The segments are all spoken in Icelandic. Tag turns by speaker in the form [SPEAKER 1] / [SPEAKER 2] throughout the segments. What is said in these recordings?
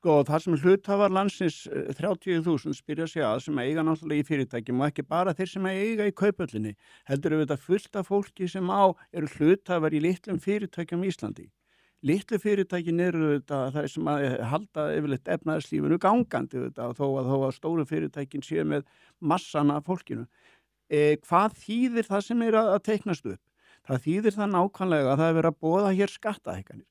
[SPEAKER 1] Sko, það sem hluthafar landsins 30.000 spyrja sig að sem eiga náttúrulega í fyrirtækjum og ekki bara þeir sem eiga í Kauphöllinni, heldur við þetta fullt af fólki sem eru hluthafar í litlum fyrirtækjum í Íslandi. Litlu fyrirtækin eru þetta það sem að halda yfirleitt efnahagslífinu gangandi þetta, þó að stóru fyrirtækin séu með massana af fólkinu. Hvað þýðir það sem að teiknast upp? Það þýðir það nákvæmlega að það verið að boða hér skattahækkanir.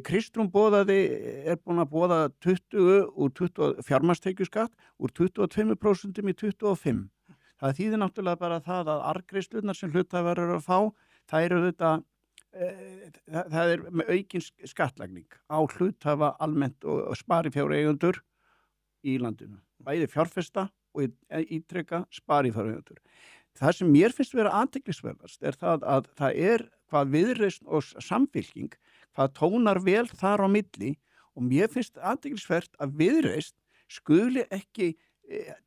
[SPEAKER 1] Kristrún er búin að boða 20 fjármagnstekjuskatt úr 22% í 25%. Það þýðir náttúrulega bara það að arðgreiðslurnar sem hluthafar eru að fá, það eru þetta það með aukin skattlagning á hluthafa almennt og sparifjáreigendur í landinu. Bæði fjárfesta og ítreka sparifjáreigendur. Það sem mér finnst vera athyglisverðast það að það hvað Viðreisn og Samfylking, hvað tónar vel þar á milli og mér finnst athyglisvert að Viðreisn skuli ekki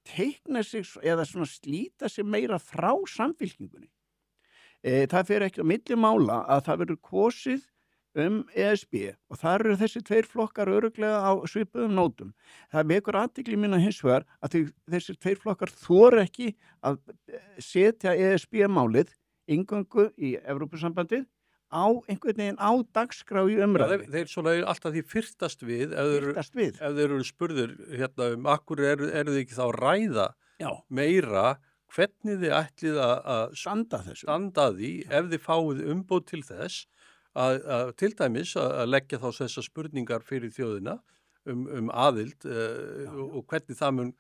[SPEAKER 1] teikna sig eða svona slíta sig meira frá Samfylkingunni. Það fer ekki á milli mála að það verður kosið ESB og þar eru þessi tveir flokkar örugglega á svipuðum nótum. Það vekur athygli mína hins vegar að þessi tveir flokkar þora ekki að setja ESB-málið eingöngu í Evrópusambandið á einhvern veginn á dagskrá í umræðu.
[SPEAKER 2] Þeir svona alltaf því fyrtast við ef þeir eru spurður akkur eru þið ekki þá að ræða meira hvernig þið ætlið að standa því ef þið fáið umboð til þess að til dæmis að leggja þá þessar spurningar fyrir þjóðina aðild og hvernig það mun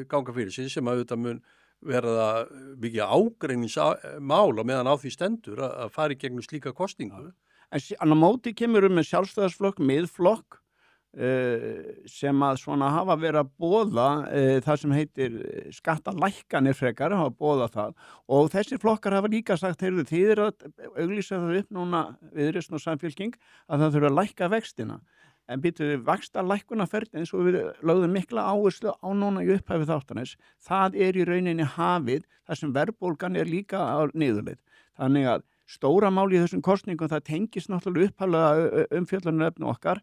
[SPEAKER 2] ganga fyrir sig sem að auðvitað mun verða mikið ágreiningsmál á meðan á því stendur að fara í gegnum slíka kosningu.
[SPEAKER 1] En á móti kemur með sjálfstæðisflokk, miðflokk sem að svona hafa verið að boða það sem heitir skattalækkanir frekar, hafa boðað það og þessir flokkar hafa líka sagt heyrðu þið að auglýsa það upp núna Viðreisn og Samfylking að það þurfa að lækka vextina. En býtum við vaxtalækkunarferli eins og við lögðum mikla áherslu á núna í upphafi þáttarins, það í rauninni hafið þar sem verðbólgan líka á niðurleið. Þannig að stóra mál í þessum kosningum það tengist náttúrulega upphaflega umfjöllunarefni okkar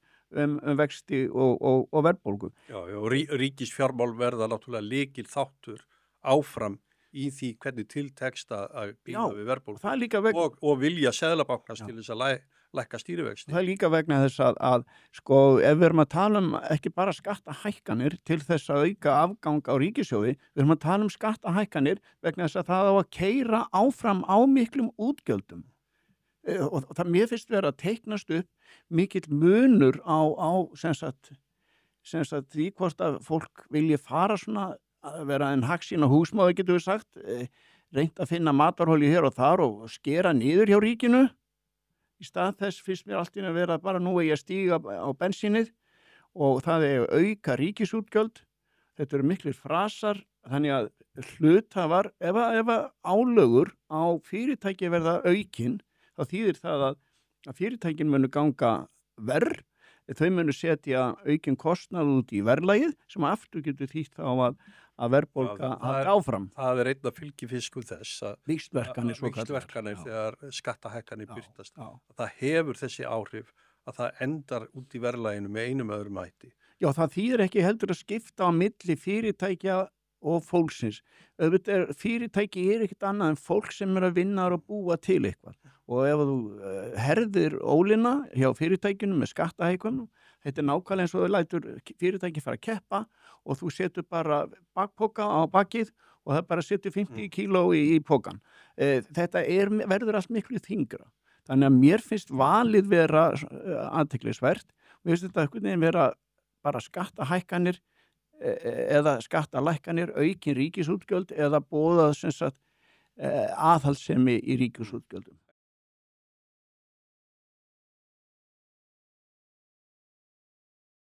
[SPEAKER 1] vexti og verðbólgu.
[SPEAKER 2] Já, og ríkisfjármál verða náttúrulega lykil þáttur áfram í því hvernig tiltekst að býða við verðbólgu og vilja Seðlabankans til þess að lækka stýrivexti.
[SPEAKER 1] Það er líka vegna þess að sko ef við erum að tala ekki bara skattahækkanir til þess að auka afgang á ríkissjóði, við erum að tala skattahækkanir vegna þess að það á að keyra áfram á miklum útgjöldum. Og það mér finnst vera að teiknast upp mikill munur á sem sagt því hvort að fólk vilji fara svona að vera en hagsýna húsmóði getur við sagt, reynt að finna matarhóli hér og þar og skera niður hjá ríkinu. Í stað þess finnst mér allt í að vera bara nú að stíga á bensínið og það auka ríkisútgjöld. Þetta eru miklir frasar, þannig að hluthafar, ef álögur á fyrirtæki verða aukin, þá þýðir það að fyrirtækin munu ganga verr, þau munu setja aukin kostnað út í verðlagið sem aftur getur þýtt þá að verðbólga áfram.
[SPEAKER 2] Það einn af fylgifiskum þess að
[SPEAKER 1] víxlverkanir
[SPEAKER 2] þegar skattahækkanir birtast. Það hefur þessi áhrif að það endar út í verðlaginu með einum öðrum hætti.
[SPEAKER 1] Já, það þýðir ekki heldur að skipta á milli fyrirtækja og fólksins. Fyrirtæki ekkert annað en fólk sem að vinna og búa til eitthvað. Og ef þú herðir ólina hjá fyrirtækinu með skattahækkunum, þetta nákvæmlega eins og þau lætur fyrirtæki fara að keppa og þú setur bara bakpoka á bakið og það bara setur 50 kíló í pokan. Þetta verður allt miklu þyngra. Þannig að mér finnst valið vera athyglisvert. Mér finnst þetta einhvern veginn vera bara skattahækkanir eða skattalækkanir, aukin ríkisútgjöld eða boðað sem sagt aðhaldssemi í ríkisútgjöldum.